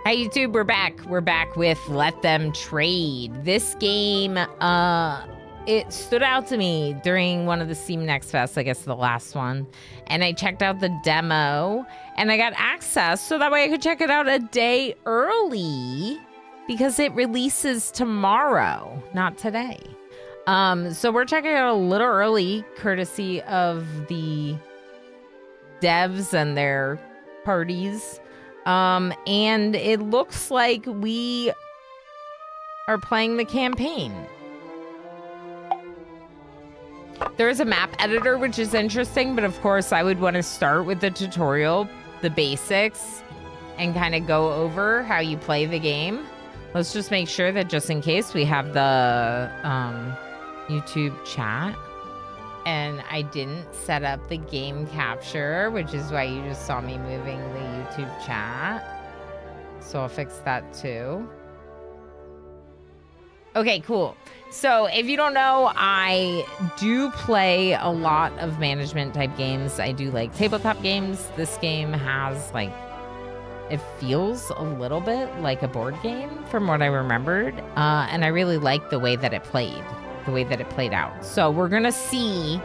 Hi YouTube, we're back. We're back with Let Them Trade. This game, it stood out to me during one of the Steam Next Fest, I guess the last one. And I checked out the demo and I got access so that way I could check it out a day early because it releases tomorrow, not today. So we're checking it out a little early, courtesy of the devs and their parties. And it looks like we are playing the campaign. There is a map editor, which is interesting, but of course I would want to start with the tutorial, the basics, and kind of go over how you play the game. Let's just make sure that just in case we have the YouTube chat. And I didn't set up the game capture, which is why you just saw me moving the YouTube chat. So I'll fix that too. Okay, cool. So if you don't know, I do play a lot of management type games. I do like tabletop games. This game has like, it feels a little bit like a board game from what I remembered. And I really like the way that it played. The way that it played out. So we're gonna see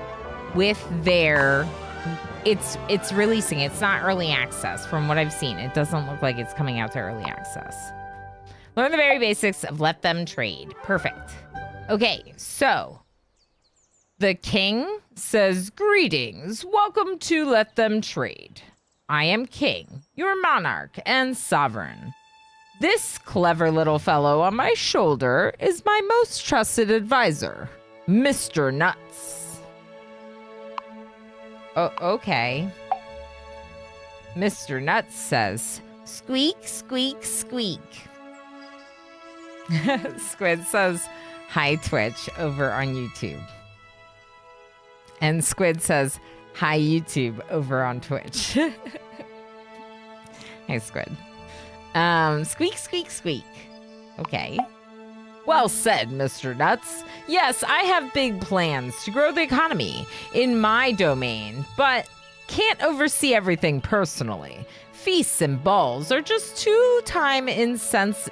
with their it's releasing. It's not early access from what I've seen. It doesn't look like it's coming out to early access. Learn the very basics of Let Them Trade. Perfect. Okay, so the king says, "Greetings, welcome to Let Them Trade. I am king, your monarch and sovereign. This clever little fellow on my shoulder is my most trusted advisor, Mr. Nuts." Oh, okay. Mr. Nuts says, "Squeak, squeak, squeak." Squid says, "Hi, Twitch," over on YouTube. And Squid says, "Hi, YouTube," over on Twitch. Hey, Squid. Squeak, squeak, squeak. Okay. Well said, Mr. Nuts. Yes, I have big plans to grow the economy in my domain, but can't oversee everything personally. Feasts and balls are just too time intensive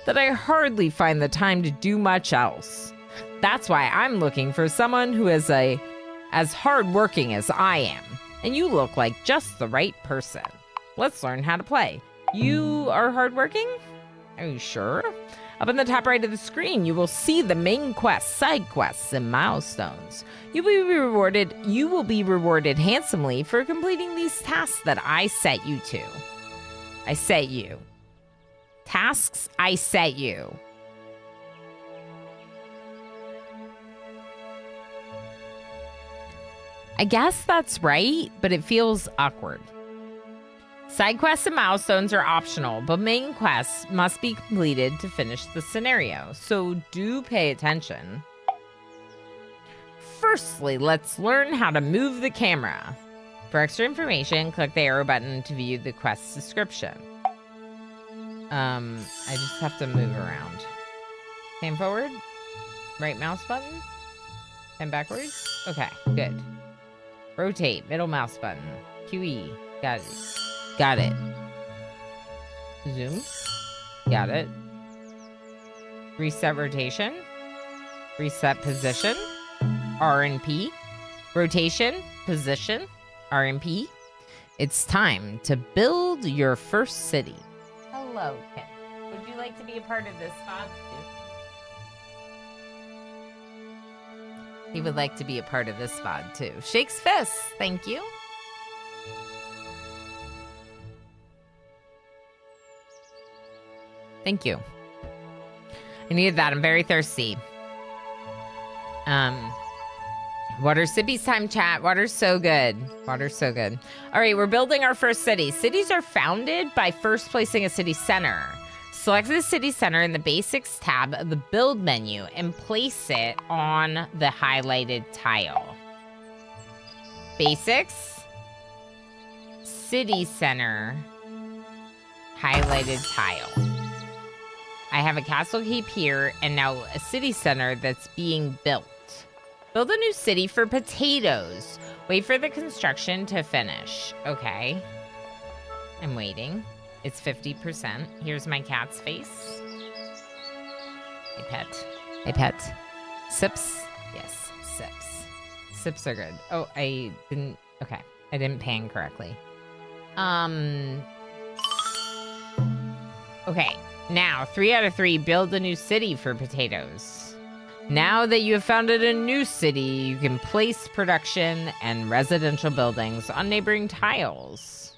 that I hardly find the time to do much else. That's why I'm looking for someone who is as hardworking as I am, and you look like just the right person. Let's learn how to play. You are hardworking? Are you sure? Up in the top right of the screen, you will see the main quests, side quests, and milestones. You will be rewarded handsomely for completing these tasks that I set you to. I set you. Tasks I set you. I guess that's right, but it feels awkward. Side quests and milestones are optional, but main quests must be completed to finish the scenario, so do pay attention. Firstly, let's learn how to move the camera. For extra information, click the arrow button to view the quest description. I just have to move around. Pan forward, right mouse button, pan backwards. Okay, good. Rotate, middle mouse button, QE, got it. Got it. Zoom. Got it. Reset rotation. Reset position. R and P. Rotation. Position. R and P. It's time to build your first city. Hello, Ken. Would you like to be a part of this VOD too? He would like to be a part of this VOD too. Shakes fists. Thank you. Thank you. I needed that. I'm very thirsty. Water Sippy's time, chat. Water's so good. Water's so good. All right, we're building our first city. Cities are founded by first placing a city center. Select the city center in the Basics tab of the Build menu and place it on the highlighted tile. Basics. City center. Highlighted tile. I have a castle keep here and now a city center that's being built. Build a new city for potatoes. Wait for the construction to finish. Okay. I'm waiting. It's 50%. Here's my cat's face. Hey, pet. Hey, pet. Sips? Yes, sips. Sips are good. Oh, I didn't... Okay. I didn't pan correctly. Okay. Now, 3 out of 3, build a new city for potatoes. Now that you have founded a new city, you can place production and residential buildings on neighboring tiles.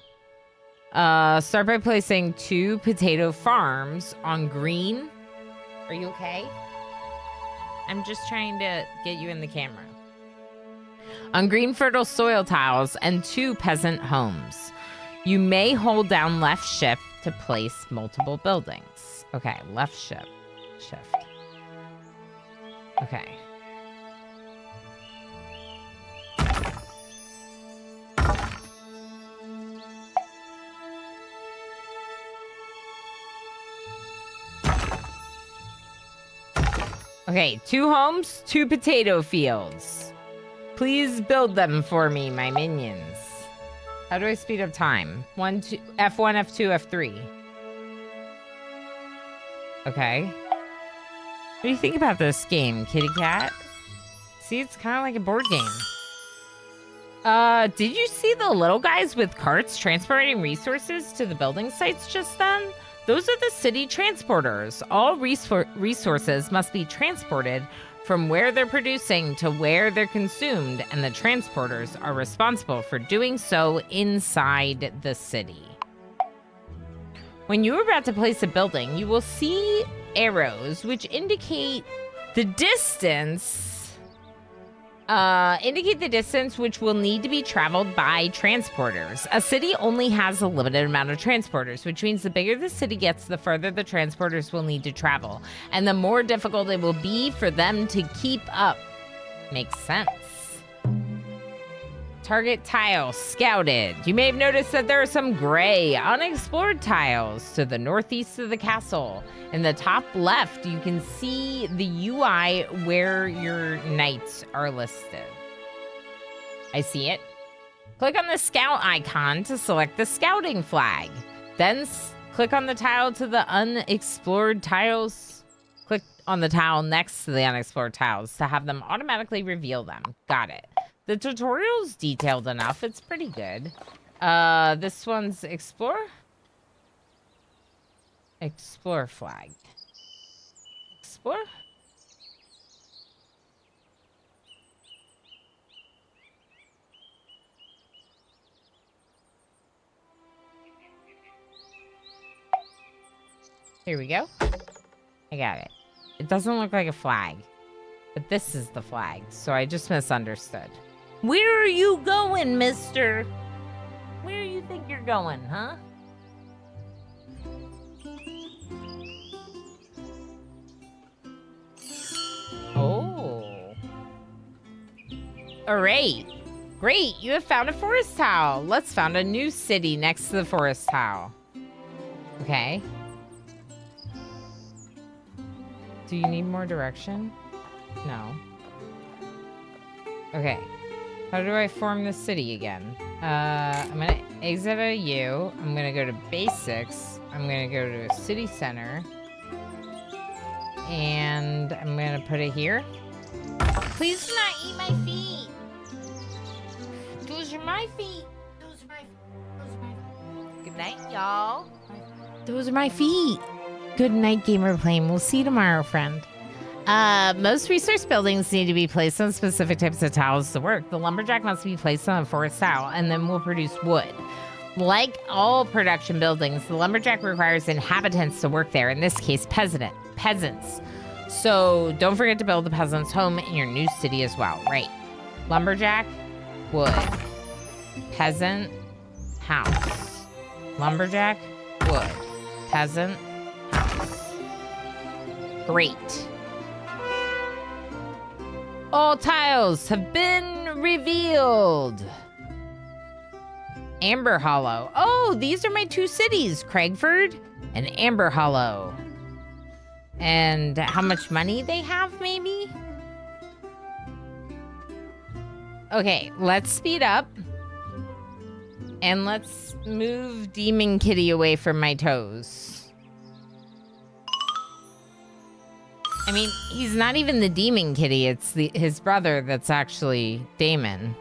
Start by placing 2 potato farms on green. Are you okay? I'm just trying to get you in the camera. On green fertile soil tiles and 2 peasant homes. You may hold down left shift to place multiple buildings. Okay, left shift. Okay. Okay, 2 homes, 2 potato fields. Please build them for me, my minions. How do I speed up time? F1, F2, F3. Okay. What do you think about this game, kitty cat? See, it's kind of like a board game. Did you see the little guys with carts transporting resources to the building sites just then? Those are the city transporters. All resources must be transported from where they're producing to where they're consumed, and the transporters are responsible for doing so inside the city. When you are about to place a building, you will see arrows which indicate the distance which will need to be traveled by transporters. A city only has a limited amount of transporters, which means the bigger the city gets, the further the transporters will need to travel, and the more difficult it will be for them to keep up. Makes sense. Target tile scouted. You may have noticed that there are some gray, unexplored tiles to the northeast of the castle. In the top left, you can see the UI where your knights are listed. I see it. Click on the scout icon to select the scouting flag. Then click on the tile to the unexplored tiles. Click on the tile next to the unexplored tiles to have them automatically reveal them. Got it. The tutorial's detailed enough. It's pretty good. This one's explore. Explore flag. Explore? Here we go. I got it. It doesn't look like a flag, but this is the flag, so I just misunderstood. Where are you going, mister? Where do you think you're going, huh? Oh. All right. Great, you have found a forest tile. Let's found a new city next to the forest tile. Okay. Do you need more direction? No. Okay. How do I form the city again? I'm gonna exit a U. I'm gonna go to basics. I'm gonna go to a city center. And I'm gonna put it here. Please do not eat my feet. Those are my feet. Those are my feet. Good night, y'all. Those are my feet. Good night, gamer plane. We'll see you tomorrow, friend. Most resource buildings need to be placed on specific types of tiles to work. The lumberjack must be placed on a forest tile and then will produce wood. Like all production buildings, the lumberjack requires inhabitants to work there, in this case, peasants. So don't forget to build the peasant's home in your new city as well. Right. Lumberjack, wood. Peasant, house. Lumberjack, wood. Peasant, house. Great. All tiles have been revealed. Amber Hollow. Oh, these are my 2 cities, Craigford and Amber Hollow. And how much money they have, maybe? Okay, let's speed up. And let's move Demon Kitty away from my toes. I mean, he's not even the Demon Kitty. It's his brother that's actually Damon.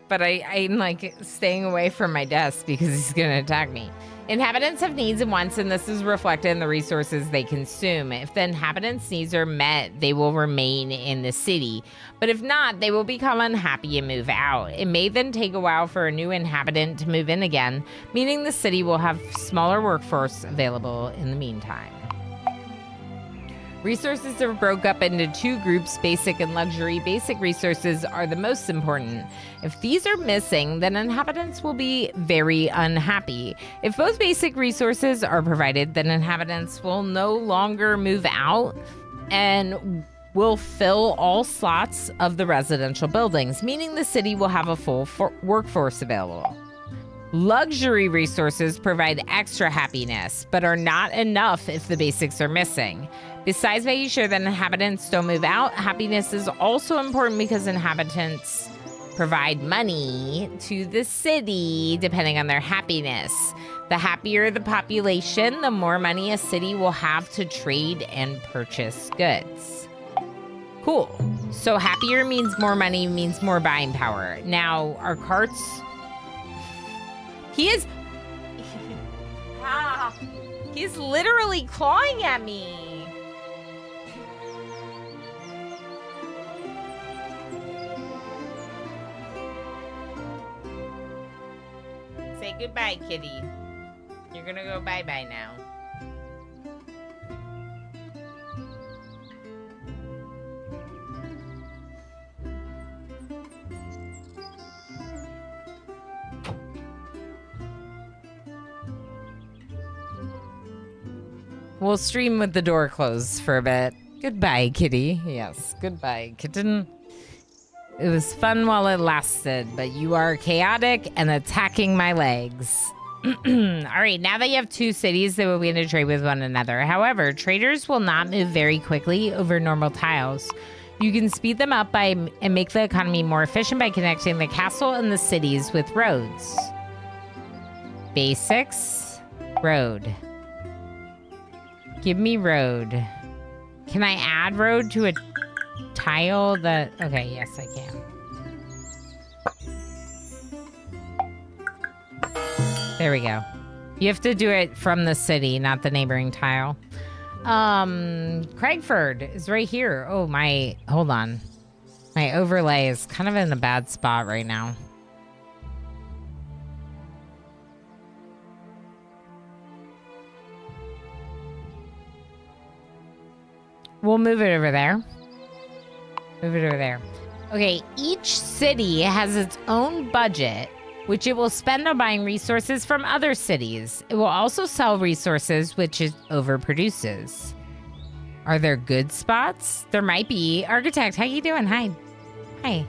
But I'm like staying away from my desk because he's going to attack me. Inhabitants have needs and wants, and this is reflected in the resources they consume. If the inhabitants' needs are met, they will remain in the city. But if not, they will become unhappy and move out. It may then take a while for a new inhabitant to move in again, meaning the city will have smaller workforce available in the meantime. Resources are broke up into two groups, basic and luxury. Basic resources are the most important. If these are missing, then inhabitants will be very unhappy. If both basic resources are provided, then inhabitants will no longer move out and will fill all slots of the residential buildings, meaning the city will have a full workforce available. Luxury resources provide extra happiness, but are not enough if the basics are missing. Besides making sure that inhabitants don't move out, happiness is also important because inhabitants provide money to the city depending on their happiness. The happier the population, the more money a city will have to trade and purchase goods. Cool. So happier means more money, means more buying power. Now, our carts... He is... He's literally clawing at me. Say goodbye, kitty. You're gonna go bye-bye now. We'll stream with the door closed for a bit. Goodbye, kitty. Yes, goodbye, kitten. It was fun while it lasted, but you are chaotic and attacking my legs. All right, now that you have two cities, they will begin to trade with one another. However, traders will not move very quickly over normal tiles. You can speed them up and make the economy more efficient by connecting the castle and the cities with roads. Basics, road. Give me road. Can I add road to a tile that... Okay, yes, I can. There we go. You have to do it from the city, not the neighboring tile. Craigford is right here. Oh, my... Hold on. My overlay is kind of in a bad spot right now. We'll move it over there. Move it over there. Okay, each city has its own budget, which it will spend on buying resources from other cities. It will also sell resources, which it overproduces. Are there good spots? There might be. Architect, how you doing? Hi. Hi.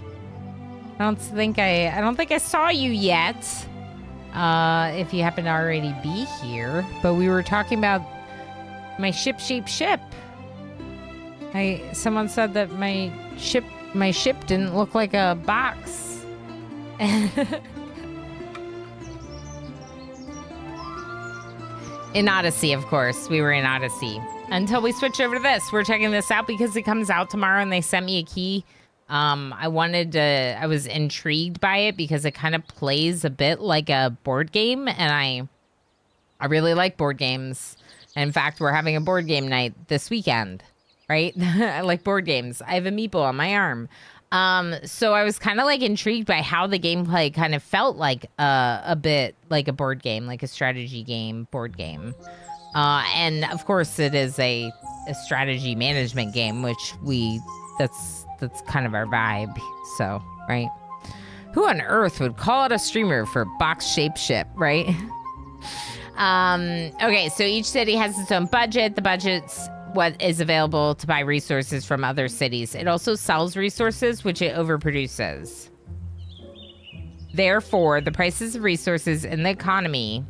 I don't think I saw you yet. If you happen to already be here. But we were talking about my ship-shaped ship. Someone said that my ship didn't look like a box. In Odyssey, of course. We were in Odyssey. Until we switch over to this. We're checking this out because it comes out tomorrow and they sent me a key. I was intrigued by it because it kind of plays a bit like a board game. And I really like board games. And in fact, we're having a board game night this weekend. Right? I like board games. I have a meeple on my arm. So I was kind of like intrigued by how the gameplay kind of felt like a bit like a board game, like a strategy game, board game. And of course it is a strategy management game, which that's kind of our vibe. So, right? Who on earth would call it a streamer for box-shaped ship, right? Okay, so each city has its own budget. The budget's what is available to buy resources from other cities. It also sells resources, which it overproduces. Therefore, the prices of resources in the economy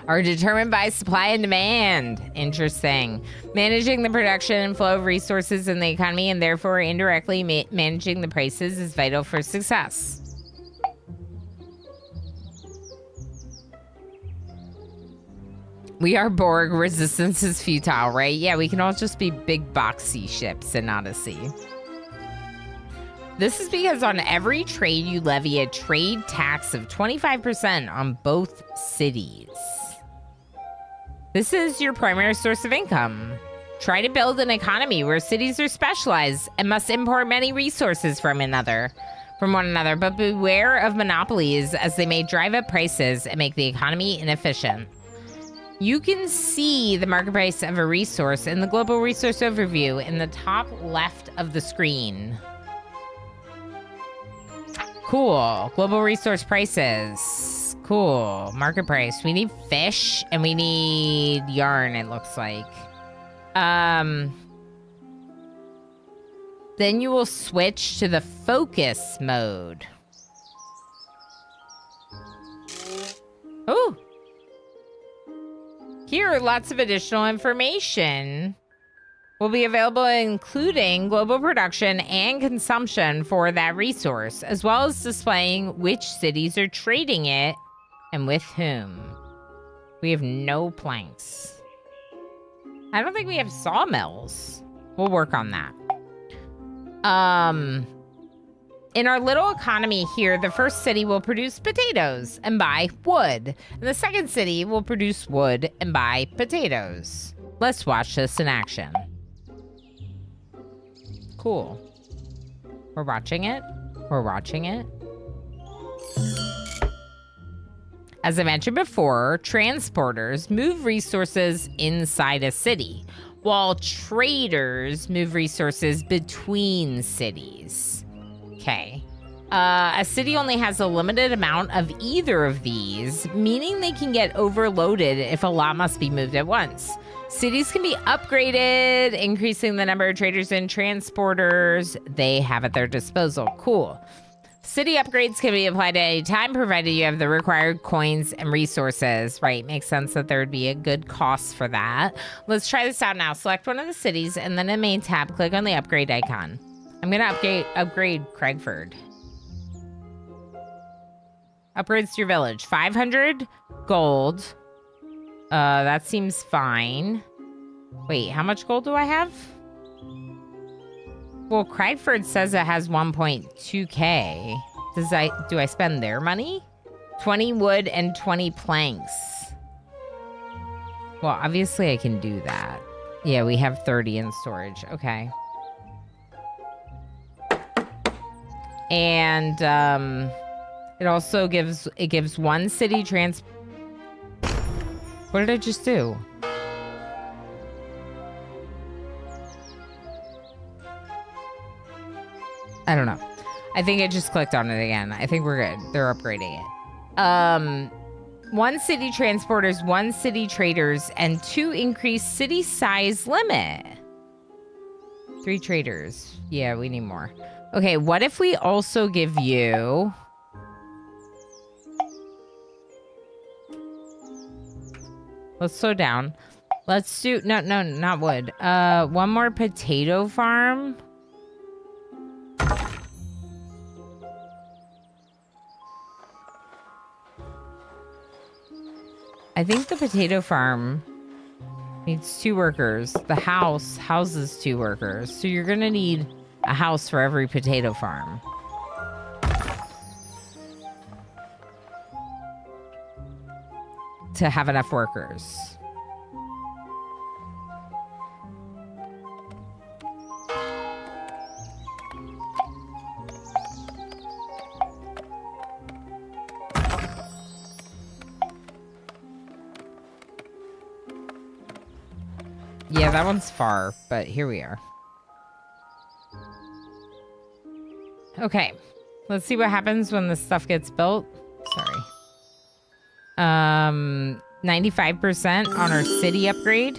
are determined by supply and demand. Interesting. Managing the production and flow of resources in the economy and therefore indirectly managing the prices is vital for success. We are Borg. Resistance is futile, right? Yeah, we can all just be big boxy ships and not a sea. This is because on every trade, you levy a trade tax of 25% on both cities. This is your primary source of income. Try to build an economy where cities are specialized and must import many resources from one another, but beware of monopolies as they may drive up prices and make the economy inefficient. You can see the market price of a resource in the global resource overview in the top left of the screen. Cool. Global resource prices. Cool. Market price. We need fish and we need yarn, it looks like. Then you will switch to the focus mode. Oh. Here, lots of additional information will be available, including global production and consumption for that resource, as well as displaying which cities are trading it and with whom. We have no planks. I don't think we have sawmills. We'll work on that. In our little economy here, the first city will produce potatoes and buy wood. And the second city will produce wood and buy potatoes. Let's watch this in action. Cool. We're watching it. We're watching it. As I mentioned before, transporters move resources inside a city, while traders move resources between cities. Okay. A city only has a limited amount of either of these, meaning they can get overloaded if a lot must be moved at once. Cities can be upgraded, increasing the number of traders and transporters they have at their disposal. Cool. City upgrades can be applied at any time, provided you have the required coins and resources. Right, makes sense that there would be a good cost for that. Let's try this out now. Select one of the cities, and then in the main tab, click on the upgrade icon. I'm gonna upgrade Craigford. Upgrades to your village. 500 gold. That seems fine. Wait, how much gold do I have? Well, Craigford says it has 1.2k. Do I spend their money? 20 wood and 20 planks. Well, obviously I can do that. Yeah, we have 30 in storage. Okay. And it also gives one city What did I just do? I don't know. I think I just clicked on it again. I think we're good. They're upgrading it. One city transporters, one city traders, and 2 increased city size limit. 3 traders. Yeah, we need more. Okay, what if we also give you... Let's slow down. Let's do... No, not wood. One more potato farm. I think the potato farm needs 2 workers. The house houses 2 workers. So you're gonna need a house for every potato farm. To have enough workers. Yeah, that one's far, but here we are. Okay, let's see what happens when this stuff gets built. Sorry. 95% on our city upgrade.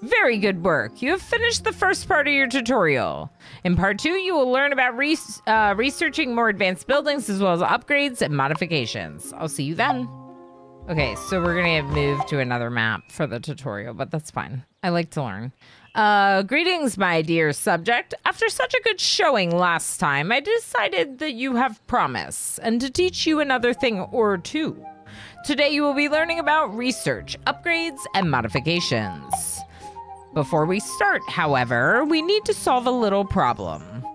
Very good work. You have finished the first part of your tutorial. In part 2, you will learn about researching more advanced buildings as well as upgrades and modifications. I'll see you then. Okay, so we're gonna move to another map for the tutorial, but that's fine. I like to learn. Greetings, my dear subject. After such a good showing last time, I decided that you have promise, and to teach you another thing or two. Today you will be learning about research, upgrades, and modifications. Before we start, however, we need to solve a little problem.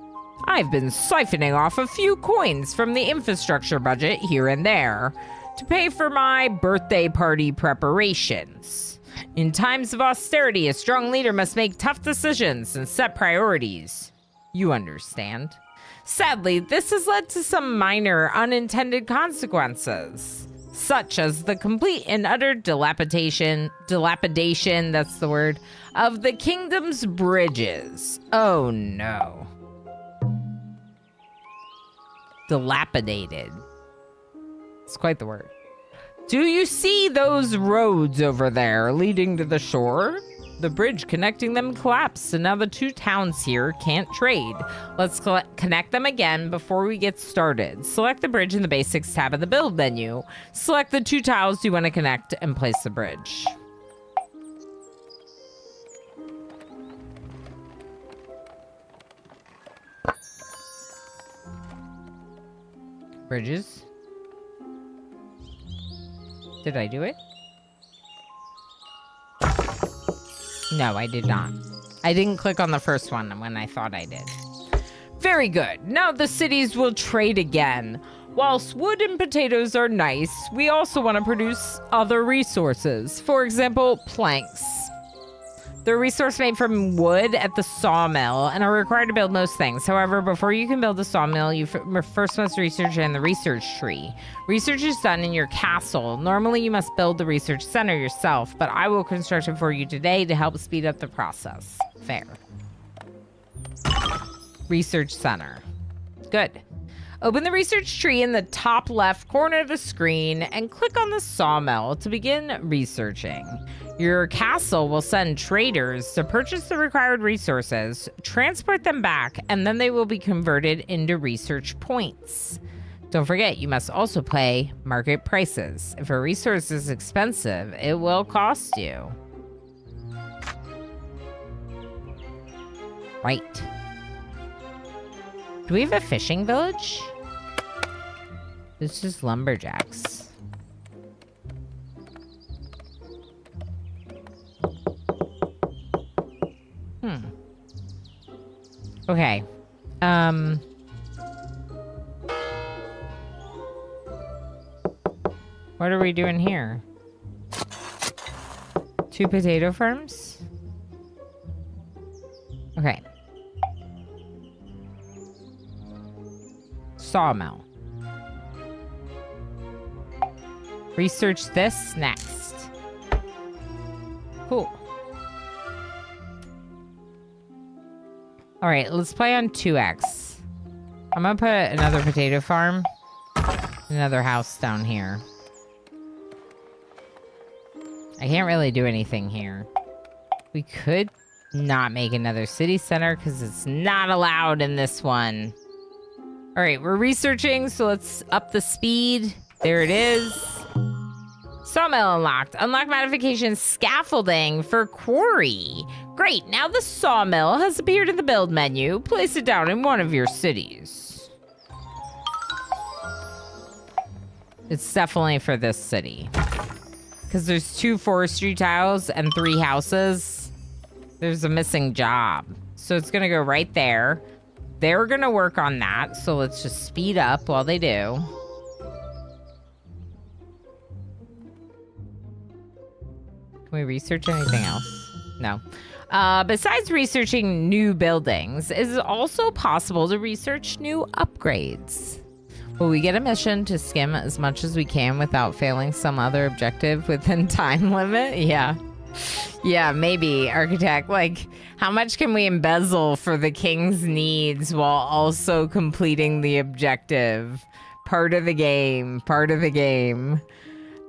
I've been siphoning off a few coins from the infrastructure budget here and there to pay for my birthday party preparations. In times of austerity, a strong leader must make tough decisions and set priorities. You understand. Sadly, this has led to some minor unintended consequences, such as the complete and utter dilapidation, that's the word, of the kingdom's bridges. Oh no. Dilapidated. It's quite the word. Do you see those roads over there leading to the shore? The bridge connecting them collapsed, and now the two towns here can't trade. Let's connect them again before we get started. Select the bridge in the Basics tab of the Build menu. Select the two tiles you want to connect and place the bridge. Bridges. Did I do it? No, I did not. I didn't click on the first one when I thought I did. Very good. Now the cities will trade again. Whilst wood and potatoes are nice, we also want to produce other resources. For example, planks. They're a resource made from wood at the sawmill and are required to build most things. However, before you can build a sawmill, you first must research in the research tree. Research is done in your castle. Normally, you must build the research center yourself, but I will construct it for you today to help speed up the process. Fair. Research center. Good. Open the research tree in the top left corner of the screen and click on the sawmill to begin researching. Your castle will send traders to purchase the required resources, transport them back, and then they will be converted into research points. Don't forget, you must also pay market prices. If a resource is expensive, it will cost you. Right. Do we have a fishing village? This is lumberjacks. Okay. What are we doing here? 2 potato farms? Okay. Sawmill. Research this next. Cool. All right, let's play on 2x. I'm gonna put another potato farm, another house down here. I can't really do anything here. We could not make another city center because it's not allowed in this one. All right, we're researching, so let's up the speed. There it is. Sawmill unlocked. Unlock modification scaffolding for quarry. Great, now the sawmill has appeared in the build menu. Place it down in one of your cities. It's definitely for this city. Because there's 2 forestry tiles and 3 houses. There's a missing job. So it's gonna go right there. They're gonna work on that, so let's just speed up while they do. Can we research anything else? No. Besides researching new buildings, it is also possible to research new upgrades. Will we get a mission to skim as much as we can without failing some other objective within time limit? Yeah. Yeah, maybe, architect. Like, how much can we embezzle for the king's needs while also completing the objective? Part of the game. Part of the game.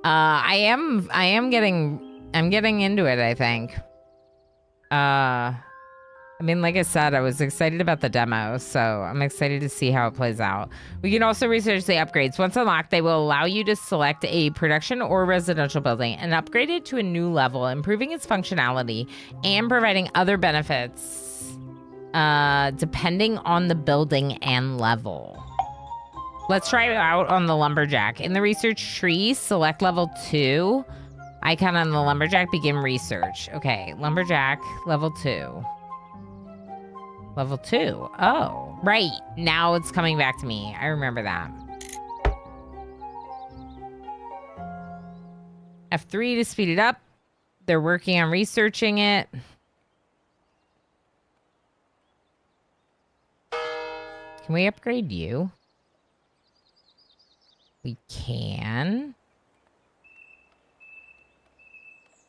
I'm getting into it, I think. I mean, like I said, I was excited about the demo, so I'm excited to see how it plays out. We can also research the upgrades. Once unlocked, they will allow you to select a production or residential building and upgrade it to a new level, improving its functionality and providing other benefits depending on the building and level. Let's try it out on the lumberjack. In the research tree, select level 2. Icon on the lumberjack, begin research. Okay, lumberjack, level 2. Level 2. Oh, right. Now it's coming back to me. I remember that. F3 to speed it up. They're working on researching it. Can we upgrade you? We can.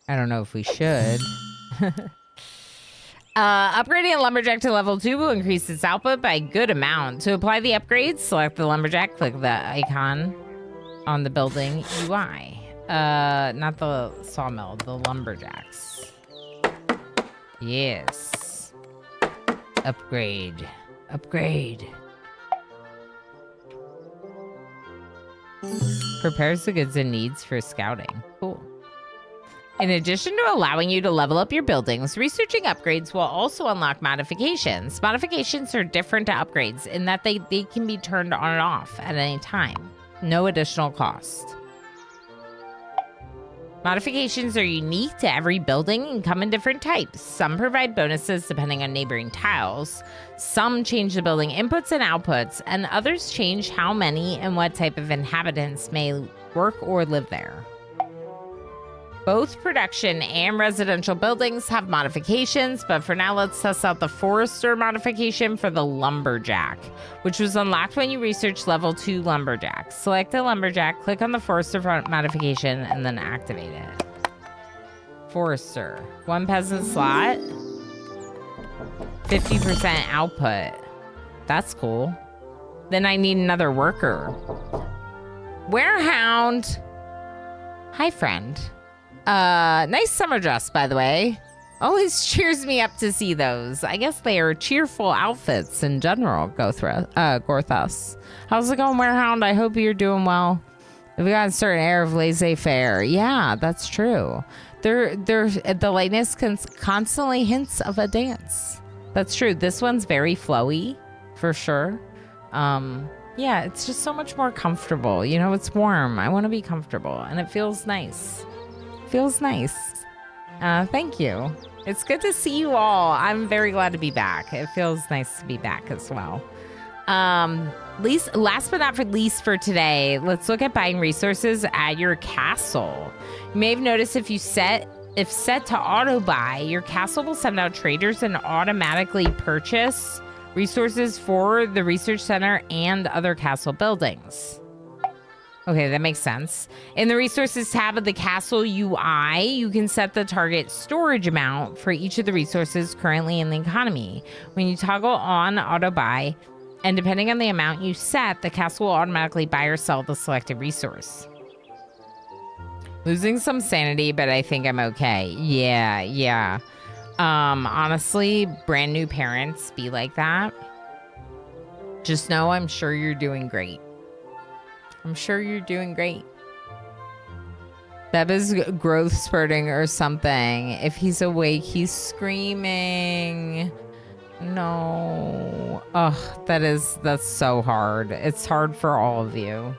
I don't know if we should. Upgrading a lumberjack to level 2 will increase its output by a good amount. To apply the upgrades, select the lumberjack, click the icon on the building UI. Not the sawmill, the lumberjacks. Yes. Upgrade. Upgrade. Prepares the goods and needs for scouting. Cool. In addition to allowing you to level up your buildings, researching upgrades will also unlock modifications. Modifications are different to upgrades in that they can be turned on and off at any time. No additional cost. Modifications are unique to every building and come in different types. Some provide bonuses depending on neighboring tiles. Some change the building inputs and outputs, and others change how many and what type of inhabitants may work or live there. Both production and residential buildings have modifications, but for now, let's test out the Forester modification for the Lumberjack, which was unlocked when you researched level 2 Lumberjack. Select the Lumberjack, click on the Forester modification, and then activate it. Forester. 1 peasant slot. 50% output. That's cool. Then I need another worker. Werehound. Hi, friend. Nice summer dress, by the way. Always cheers me up to see those. I guess they are cheerful outfits in general, Gorthus. How's it going, Werehound? I hope you're doing well. We've got a certain air of laissez-faire. Yeah, that's true. The lightness constantly hints of a dance. That's true. This one's very flowy, for sure. Yeah, it's just so much more comfortable. You know, it's warm. I want to be comfortable, and it feels nice. Feels nice. Thank you. It's good to see you all. I'm very glad to be back. It feels nice to be back as well. Last but not least for today, let's look at buying resources at your castle. You may have noticed if set to auto buy, your castle will send out traders and automatically purchase resources for the research center and other castle buildings. Okay, that makes sense. In the resources tab of the castle UI, you can set the target storage amount for each of the resources currently in the economy. When you toggle on auto buy, and depending on the amount you set, the castle will automatically buy or sell the selected resource. Losing some sanity, but I think I'm okay. Yeah. Honestly, brand new parents be like that. Just know I'm sure you're doing great. I'm sure you're doing great. Beb is growth spurting or something. If he's awake, he's screaming. No. Oh, that's so hard. It's hard for all of you.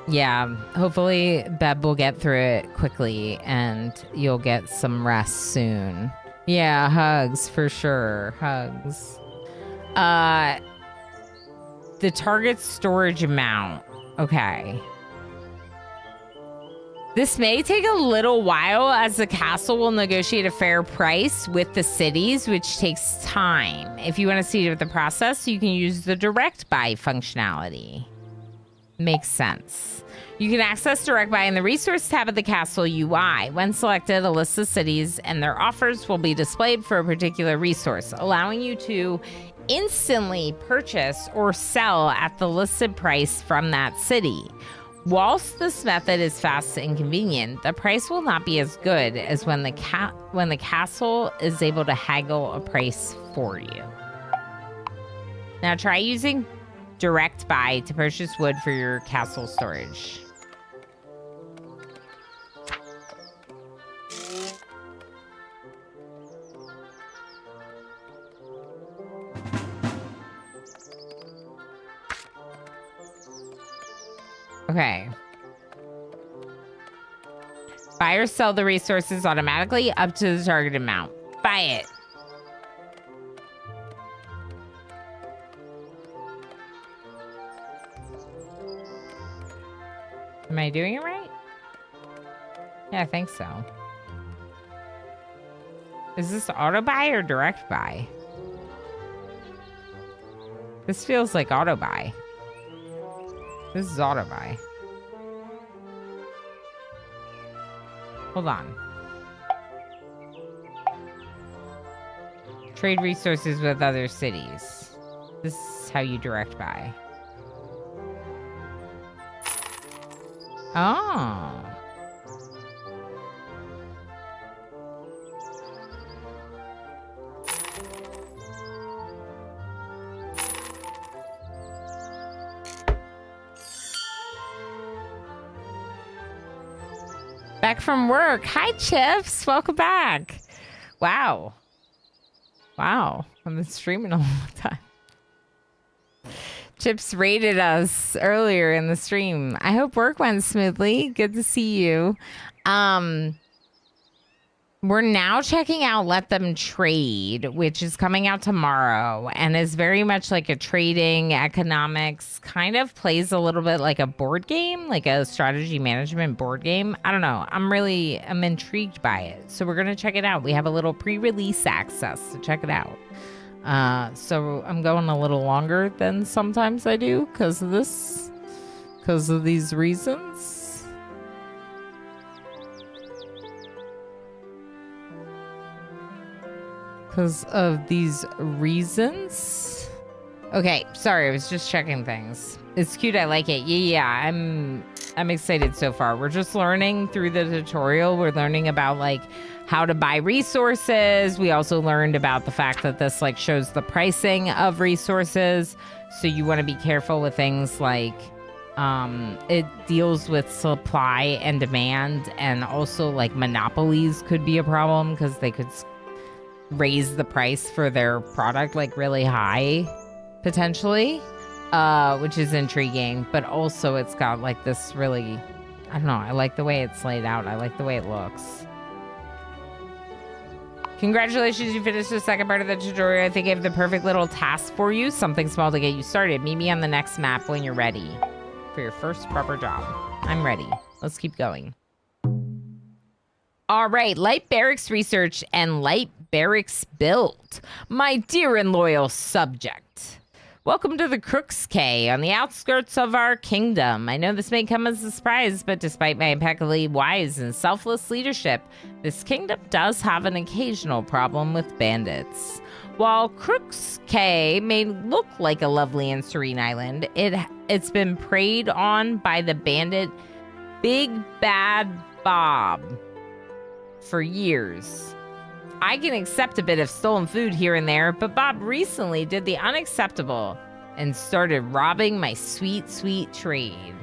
Yeah, hopefully Beb will get through it quickly and you'll get some rest soon. Yeah, hugs for sure. Hugs. The target storage amount. Okay. This may take a little while as the castle will negotiate a fair price with the cities, which takes time. If you want to speed up the process, you can use the direct buy functionality. Makes sense. You can access direct buy in the resource tab of the castle UI. When selected, a list of cities and their offers will be displayed for a particular resource, allowing you to instantly purchase or sell at the listed price from that city. Whilst this method is fast and convenient, the price will not be as good as when the castle is able to haggle a price for you. Now try using direct buy to purchase wood for your castle storage. Okay. Buy or sell the resources automatically up to the target amount. Buy it. Am I doing it right? Yeah, I think so. Is this auto buy or direct buy? This feels like auto buy. This is auto buy. Hold on. Trade resources with other cities. This is how you direct buy. Oh. Back from work. Hi, Chips. Welcome back. Wow. Wow. I've been streaming all the time. Chips rated us earlier in the stream. I hope work went smoothly. Good to see you. We're now checking out Let Them Trade, which is coming out tomorrow and is very much like a trading economics, kind of plays a little bit like a board game, like a strategy management board game. I don't know. I'm intrigued by it. So we're going to check it out. We have a little pre-release access to check it out. So I'm going a little longer than sometimes I do because of these reasons. Because of these reasons. Okay, sorry, I was just checking things. It's cute, I like it. Yeah, I'm excited so far. We're just learning through the tutorial. We're learning about like how to buy resources. We also learned about the fact that this like shows the pricing of resources. So you want to be careful with things like it deals with supply and demand, and also like monopolies could be a problem because they could raise the price for their product like really high potentially, which is intriguing. But also it's got like this really, I don't know, I like the way it's laid out. I like the way it looks. Congratulations, you finished the second part of the tutorial. I think I have the perfect little task for you, something small to get you started. Meet me on the next map when you're ready for your first proper job. I'm ready. Let's keep going. All right, Light Barracks Research and Light Barracks Build. My dear and loyal subject, welcome to the Crooks Cay on the outskirts of our kingdom. I know this may come as a surprise, but despite my impeccably wise and selfless leadership, this kingdom does have an occasional problem with bandits. While Crooks Cay may look like a lovely and serene island, it's been preyed on by the bandit Big Bad Bob for years. I can accept a bit of stolen food here and there, but Bob recently did the unacceptable and started robbing my sweet, sweet trade.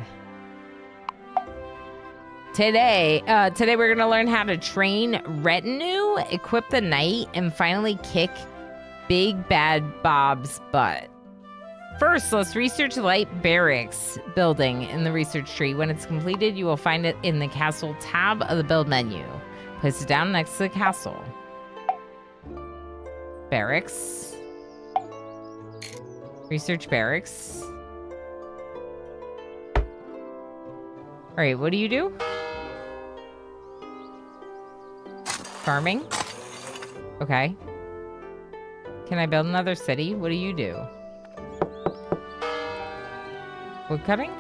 Today we're gonna learn how to train retinue, equip the knight, and finally kick Big Bad Bob's butt. First, let's research Light Barracks building in the research tree. When it's completed, you will find it in the castle tab of the build menu. Place it down next to the castle. Barracks. Research barracks. All right, what do you do? Farming. Okay. Can I build another city? What do you do? Wood cutting?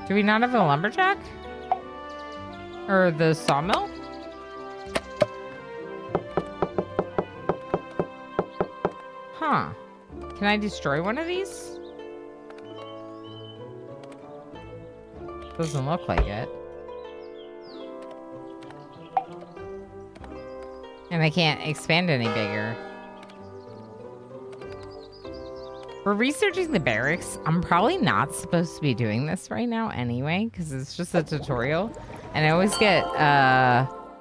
Do we not have a lumberjack? Or the sawmill? Huh. Can I destroy one of these? Doesn't look like it. And I can't expand any bigger. We're researching the barracks. I'm probably not supposed to be doing this right now anyway, because it's just a tutorial. And I always get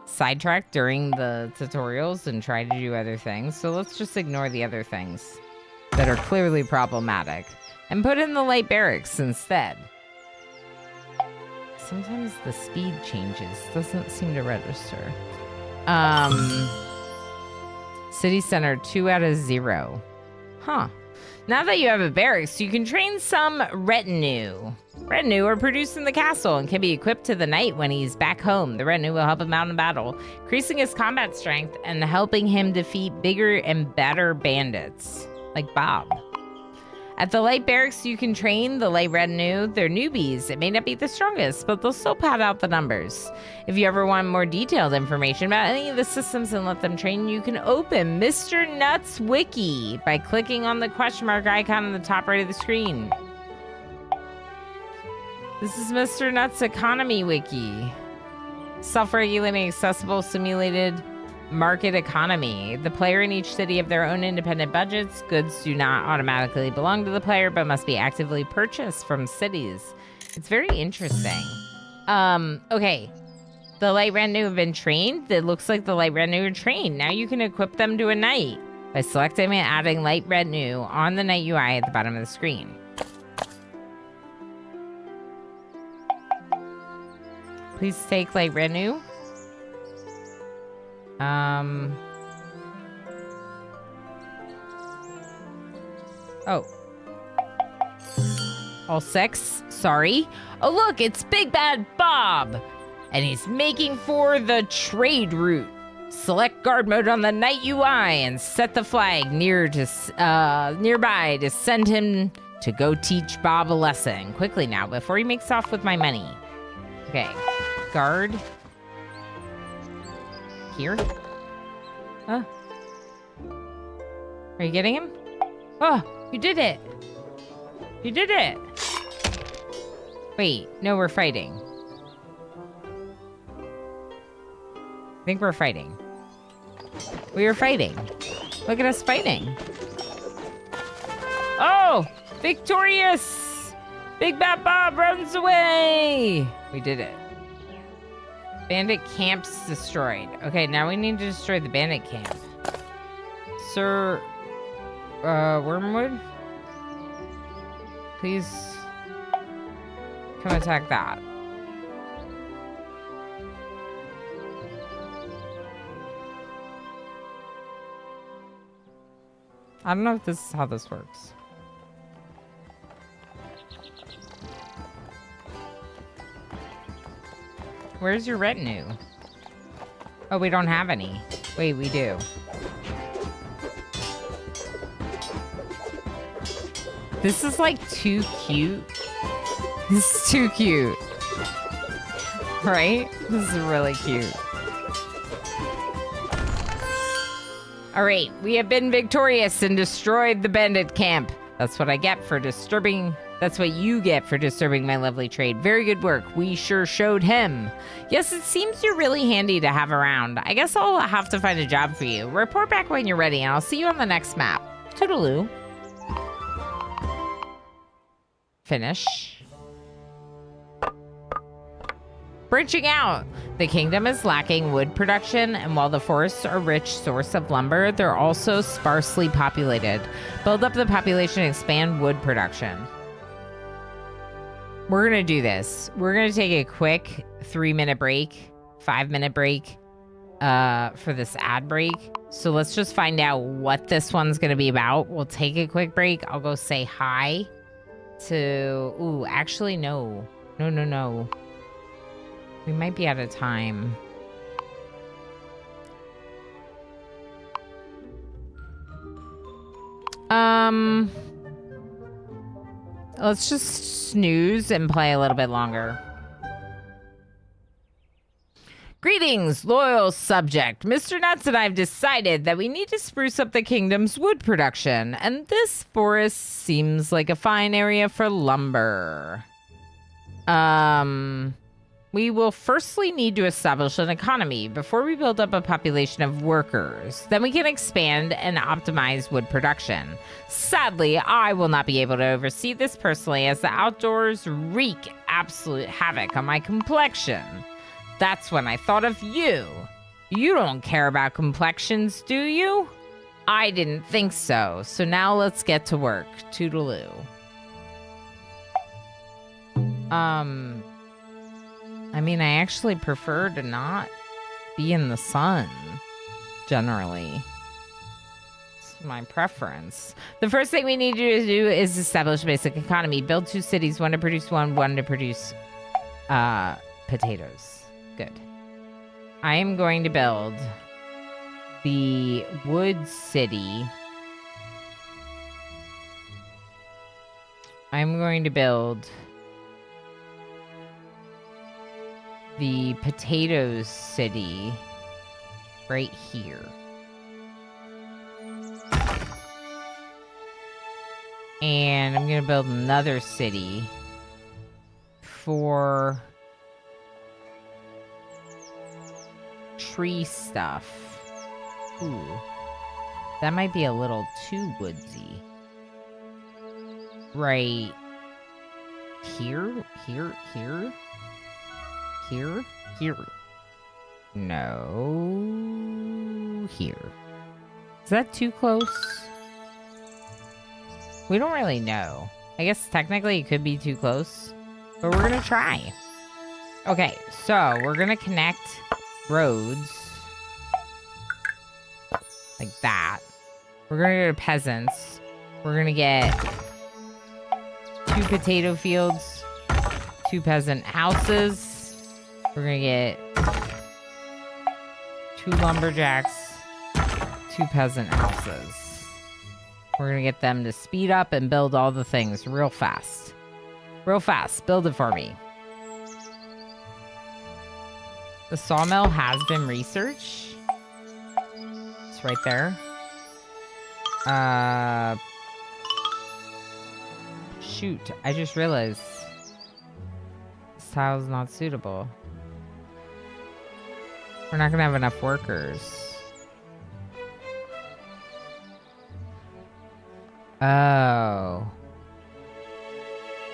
sidetracked during the tutorials and try to do other things. So let's just ignore the other things that are clearly problematic and put in the light barracks instead. Sometimes the speed changes. Doesn't seem to register. City center, 2 out of 0. Huh. Now that you have a barracks, you can train some retinue. Retinue are produced in the castle and can be equipped to the knight when he's back home. The retinue will help him out in battle, increasing his combat strength and helping him defeat bigger and better bandits, like Bob. At the light barracks, you can train the light retinue. They're newbies. It may not be the strongest, but they'll still pad out the numbers. If you ever want more detailed information about any of the systems and let them train, you can open Mr. Nuts Wiki by clicking on the question mark icon on the top right of the screen. This is Mr. Nuts Economy Wiki. Self-regulating, accessible, simulated market economy. The player in each city have their own independent budgets. Goods do not automatically belong to the player, but must be actively purchased from cities. It's very interesting. Okay. The light retinue have been trained. It looks like the light retinue are trained. Now you can equip them to a knight by selecting and adding light retinue on the knight UI at the bottom of the screen. Please take light retinue. Oh. All 6? Sorry. Oh, look, it's Big Bad Bob. And he's making for the trade route. Select guard mode on the night UI and set the flag nearby to send him to go teach Bob a lesson. Quickly now, before he makes off with my money. Okay. Guard. Here? Huh? Are you getting him? Oh, you did it. You did it. Wait, no, we're fighting. I think we're fighting. We are fighting. Look at us fighting. Oh, victorious! Big Bad Bob runs away. We did it. Bandit camps destroyed. Okay, now we need to destroy the bandit camp. Sir, Wormwood? Please come attack that. I don't know if this is how this works. Where's your retinue? Oh, we don't have any. Wait, we do. This is like too cute. This is too cute. Right? This is really cute. All right, we have been victorious and destroyed the bandit camp. That's what I get for disturbing... That's what you get for disturbing my lovely trade. Very good work. We sure showed him. Yes, it seems you're really handy to have around. I guess I'll have to find a job for you. Report back when you're ready, and I'll see you on the next map. Toodaloo. Finish. Branching out. The kingdom is lacking wood production, and while the forests are a rich source of lumber, they're also sparsely populated. Build up the population and expand wood production. We're going to do this. We're going to take a quick 3-minute break, 5-minute break for this ad break. So let's just find out what this one's going to be about. We'll take a quick break. I'll go say hi to... Ooh, actually, no. No. We might be out of time. Let's just snooze and play a little bit longer. Greetings, loyal subject. Mr. Nuts and I have decided that we need to spruce up the kingdom's wood production, and this forest seems like a fine area for lumber. We will firstly need to establish an economy before we build up a population of workers. Then we can expand and optimize wood production. Sadly, I will not be able to oversee this personally, as the outdoors wreak absolute havoc on my complexion. That's when I thought of you. You don't care about complexions, do you? I didn't think so. So now let's get to work. Toodaloo. I mean, I actually prefer to not be in the sun, generally. It's my preference. The first thing we need you to do is establish a basic economy. Build 2 cities, one to produce one to produce potatoes. Good. I am going to build the wood city. I'm going to build the potatoes city right here. And I'm going to build another city for tree stuff. Ooh. That might be a little too woodsy. Right here? Here? No. Here. Is that too close? We don't really know. I guess technically it could be too close, but we're gonna try. Okay, so we're gonna connect roads like that. We're gonna go to peasants. We're gonna get 2 potato fields, 2 peasant houses. We're gonna get 2 lumberjacks, 2 peasant houses. We're gonna get them to speed up and build all the things real fast. Real fast. Build it for me. The sawmill has been researched. It's right there. Shoot. I just realized this tile is not suitable. We're not gonna have enough workers. Oh.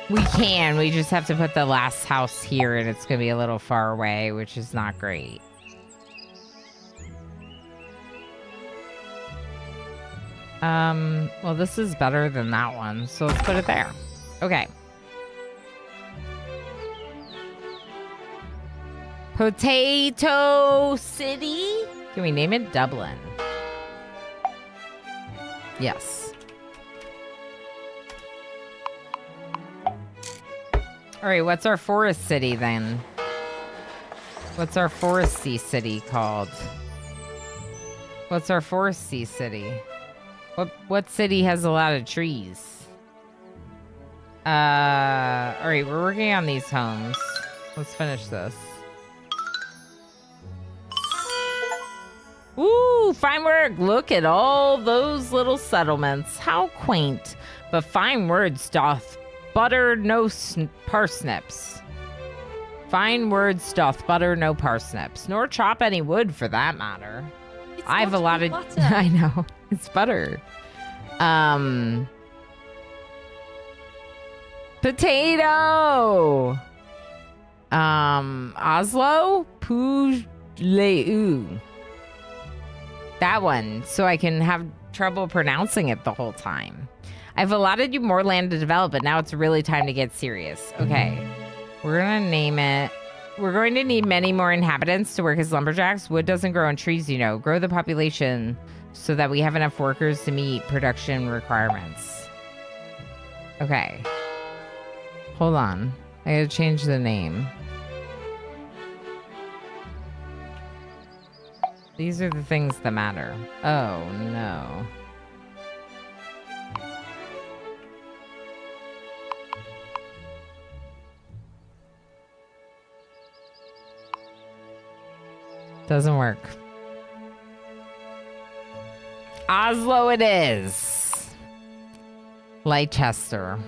We can. We just have to put the last house here, and it's going to be a little far away, which is not great. Well, this is better than that one, so let's put it there. Okay. Potato City? Can we name it Dublin? Yes. All right, what's our forest city then? What's our foresty city called? What's our foresty city? What city has a lot of trees? All right, we're working on these homes. Let's finish this. Ooh, fine work. Look at all those little settlements. How quaint. But fine words doth butter no parsnips. Fine words doth butter no parsnips, nor chop any wood for that matter. I've allotted. I know it's butter. Potato. Oslo Pujleu. That one, so I can have trouble pronouncing it the whole time. I've allotted you more land to develop, but now it's really time to get serious. Okay. We're going to name it. We're going to need many more inhabitants to work as lumberjacks. Wood doesn't grow on trees, you know. Grow the population so that we have enough workers to meet production requirements. Okay. Hold on. I gotta change the name. These are the things that matter. Oh, no. Doesn't work. Oslo it is. Leicester.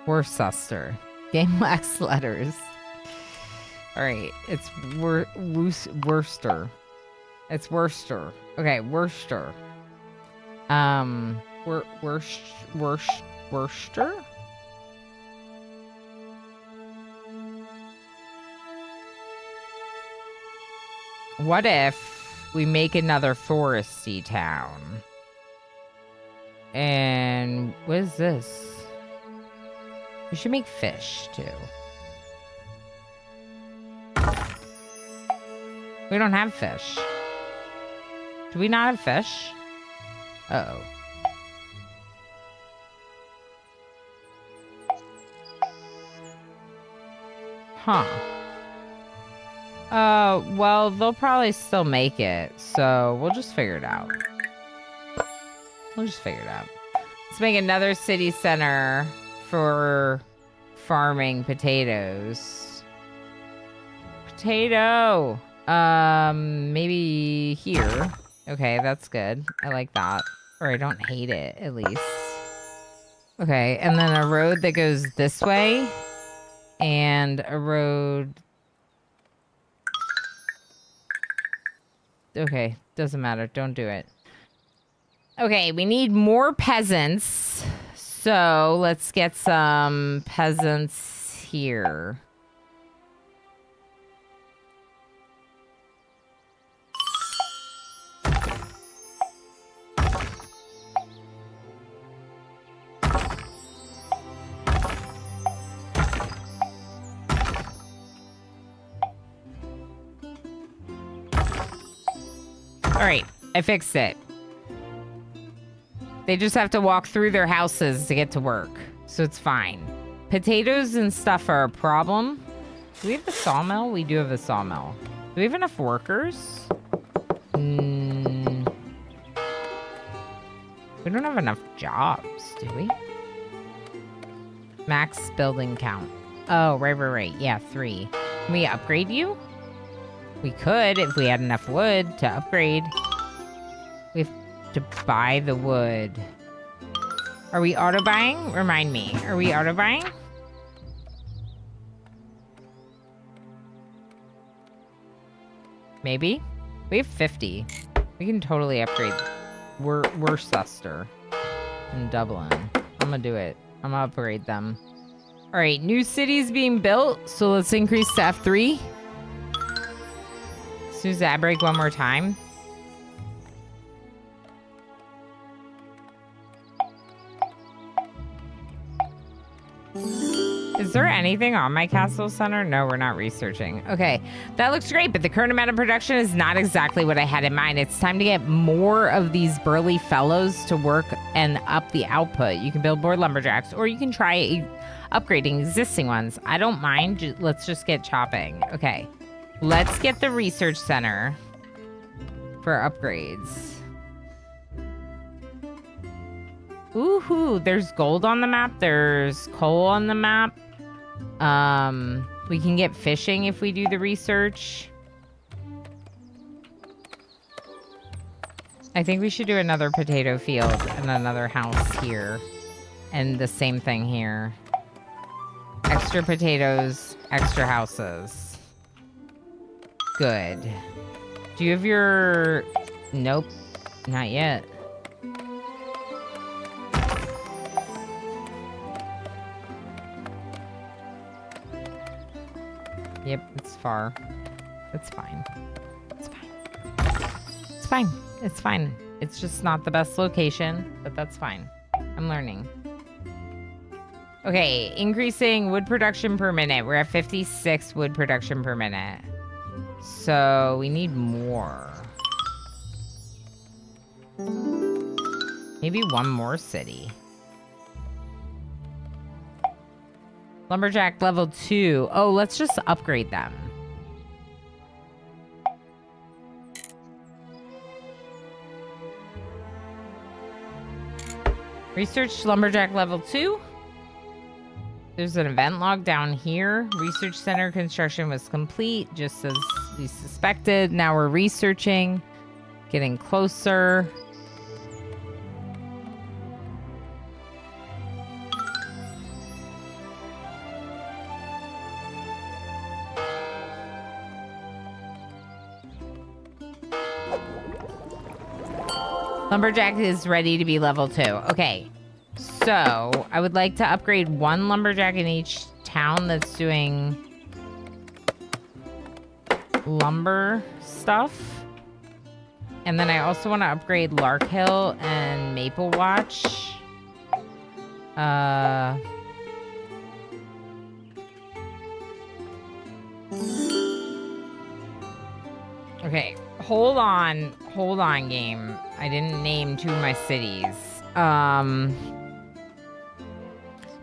Worcester. Game lacks letters. Alright, it's Worcester. It's Worcester. Okay, Worcester. Worcester? What if we make another foresty town? And what is this? We should make fish, too. We don't have fish. Do we not have fish? Uh-oh. Huh. Well, they'll probably still make it, so we'll just figure it out. Let's make another city center for farming potatoes. Potato! Maybe here. Okay, that's good. I like that. Or I don't hate it, at least. Okay, and then a road that goes this way. And a road... Okay, doesn't matter. Don't do it. Okay, we need more peasants. So let's get some peasants here. All right, I fixed it. They just have to walk through their houses to get to work, so it's fine. Potatoes and stuff are a problem. Do we have a sawmill? We do have a sawmill. Do we have enough workers? We don't have enough jobs, do we? Max building count. Oh, right. Yeah, 3. Can we upgrade you? We could if we had enough wood to upgrade. We have to buy the wood. Are we auto buying? Remind me. Are we auto buying? Maybe. We have 50. We can totally upgrade Worcester and Dublin. I'm gonna do it. I'm gonna upgrade them. All right, new cities being built. So let's increase to F3. As soon as I break one more time. Is there anything on my castle center? No, we're not researching. Okay, that looks great, but the current amount of production is not exactly what I had in mind. It's time to get more of these burly fellows to work and up the output. You can build more lumberjacks, or you can try upgrading existing ones. I don't mind. Let's just get chopping. Okay, let's get the research center for upgrades. Ooh, there's gold on the map. There's coal on the map. We can get fishing if we do the research. I think we should do another potato field and another house here. And the same thing here. Extra potatoes, extra houses. Good. Do you have your... Nope, not yet. Yep, it's far. It's fine. It's fine. It's fine. It's fine. It's just not the best location, but that's fine. I'm learning. Okay, increasing wood production per minute. We're at 56 wood production per minute. So we need more. Maybe one more city. Lumberjack level 2. Oh, let's just upgrade them. Research Lumberjack level 2. There's an event log down here. Research center construction was complete, just as we suspected. Now we're researching, getting closer. Lumberjack is ready to be level 2. Okay, so I would like to upgrade one lumberjack in each town that's doing lumber stuff. And then I also want to upgrade Larkhill and Maple Watch. Okay, hold on, game. I didn't name two of my cities.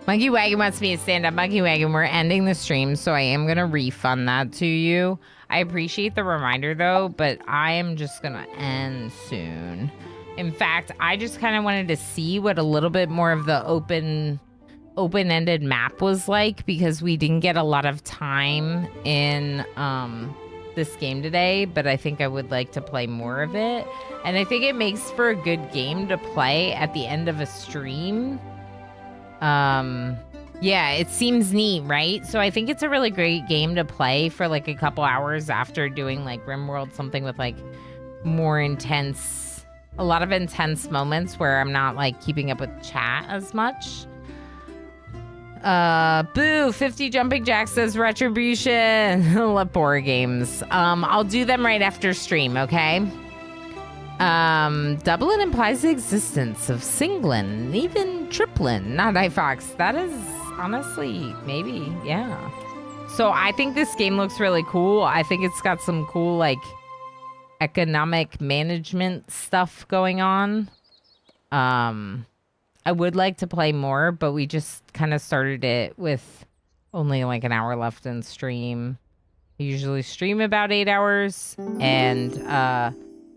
Monkey Wagon wants me to stand up. Monkey Wagon, we're ending the stream, so I am going to refund that to you. I appreciate the reminder, though, but I am just going to end soon. In fact, I just kind of wanted to see what a little bit more of the open-ended map was like, because we didn't get a lot of time in this game today, but I think I would like to play more of it. And I think it makes for a good game to play at the end of a stream. Yeah, it seems neat, right? So I think it's a really great game to play for like a couple hours after doing like RimWorld, something with like more intense, a lot of intense moments where I'm not like keeping up with chat as much. Boo, 50 Jumping Jack says Retribution. Lepore games. I'll do them right after stream, okay? Dublin implies the existence of singlin, even triplin, not iFox. That is honestly, maybe, yeah. So I think this game looks really cool. I think it's got some cool, like, economic management stuff going on. I would like to play more, but we just kind of started it with only like an hour left in stream. I usually stream about 8 hours. And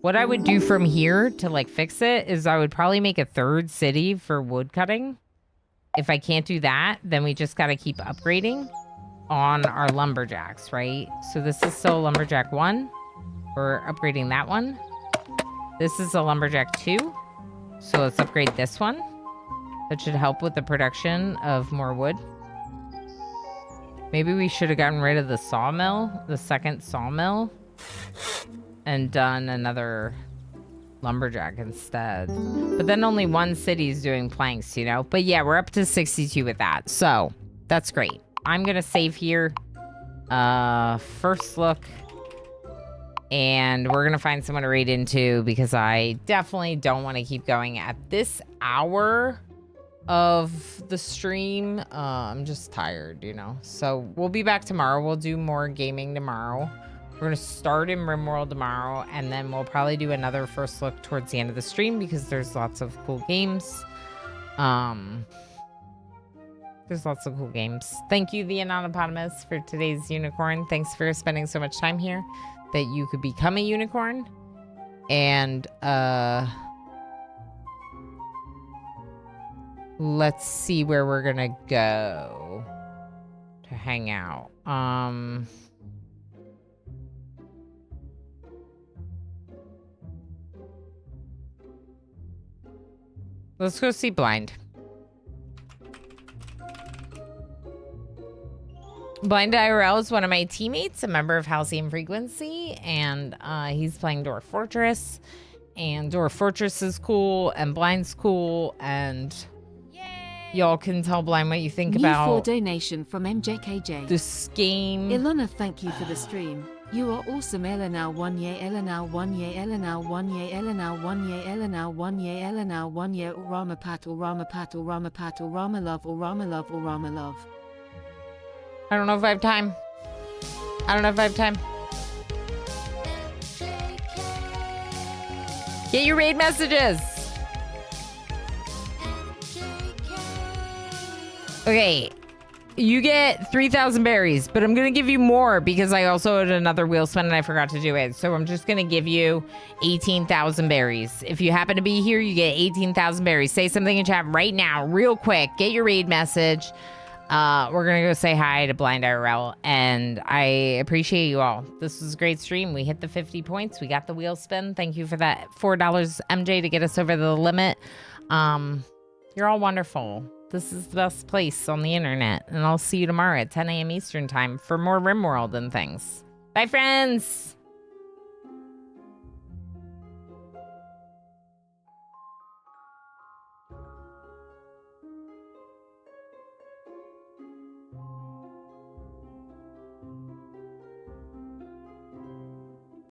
what I would do from here to like fix it is I would probably make a third city for wood cutting. If I can't do that, then we just got to keep upgrading on our lumberjacks, right? So this is still lumberjack 1. We're upgrading that one. This is a lumberjack 2. So let's upgrade this one. That should help with the production of more wood. Maybe we should have gotten rid of the sawmill, the second sawmill, and done another lumberjack instead. But then only one city's doing planks, you know? But yeah, we're up to 62 with that. So that's great. I'm going to save here. First look. And we're going to find someone to raid into because I definitely don't want to keep going at this hour of the stream. I'm just tired, you know? So we'll be back tomorrow. We'll do more gaming tomorrow. We're going to start in RimWorld tomorrow, and then we'll probably do another first look towards the end of the stream because there's lots of cool games. There's lots of cool games. Thank you, the Anonymous, for today's unicorn. Thanks for spending so much time here that you could become a unicorn. And, let's see where we're gonna go to hang out. Let's go see Blind. Blind IRL is one of my teammates, a member of Halcyon Frequency, and he's playing Dwarf Fortress. And Dwarf Fortress is cool, and Blind's cool, and y'all can tell Blind what you think about for donation from MJKJ. This game. Ilona, thank you for the stream. You are awesome. Elena 1 year, Elena 1 year, Elena 1 year, Elena 1 year, Elena 1 year, Elena 1 year, Urama Pat, Urama Pat, Urama Pat, Urama Love, Urama Love, Urama Love. I don't know if I have time. Get your raid messages. Okay, you get 3,000 berries, but I'm going to give you more because I also had another wheel spin and I forgot to do it. So I'm just going to give you 18,000 berries. If you happen to be here, you get 18,000 berries. Say something in chat right now, real quick. Get your raid message. We're going to go say hi to Blind IRL, and I appreciate you all. This was a great stream. We hit the 50 points. We got the wheel spin. Thank you for that $4 MJ to get us over the limit. You're all wonderful. This is the best place on the internet, and I'll see you tomorrow at 10 a.m. Eastern time for more RimWorld and things. Bye, friends!